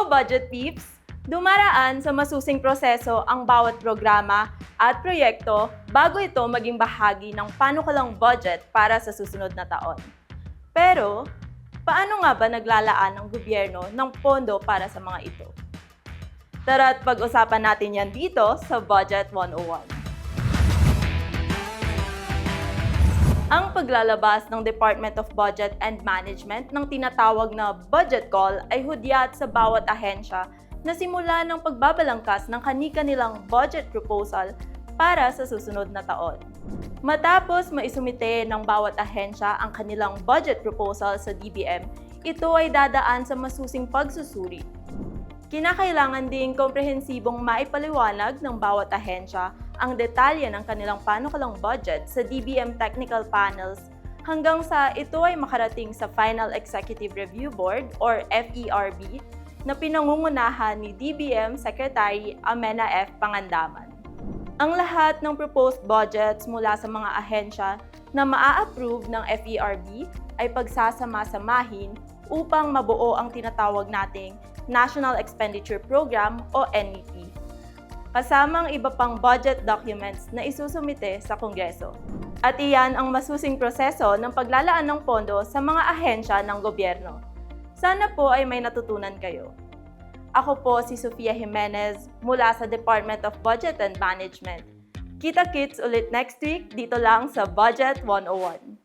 Hello Budget Peeps! Dumaraan sa masusing proseso ang bawat programa at proyekto bago ito maging bahagi ng panukalang budget para sa susunod na taon. Pero, paano nga ba naglalaan ng gobyerno ng pondo para sa mga ito? Tara't pag-usapan natin yan dito sa Budget 101. Ang paglalabas ng Department of Budget and Management ng tinatawag na budget call ay hudyat sa bawat ahensya na simula ng pagbabalangkas ng kani-kanilang budget proposal para sa susunod na taon. Matapos maisumite ng bawat ahensya ang kanilang budget proposal sa DBM, ito ay dadaan sa masusing pagsusuri. Kinakailangan ding komprehensibong maipaliwanag ng bawat ahensya ang detalye ng kanilang panukalang budget sa DBM Technical Panels hanggang sa ito ay makarating sa Final Executive Review Board or FERB na pinangungunahan ni DBM Secretary Amenah F. Pangandaman. Ang lahat ng proposed budgets mula sa mga ahensya na maa-approve ng FERB ay pagsasama-samahin upang mabuo ang tinatawag nating National Expenditure Program o NEP, kasamang iba pang budget documents na isusumite sa Kongreso. At iyan ang masusing proseso ng paglalaan ng pondo sa mga ahensya ng gobyerno. Sana po ay may natutunan kayo. Ako po si Sofia Jimenez mula sa Department of Budget and Management. Kita-kits ulit next week dito lang sa Budget 101.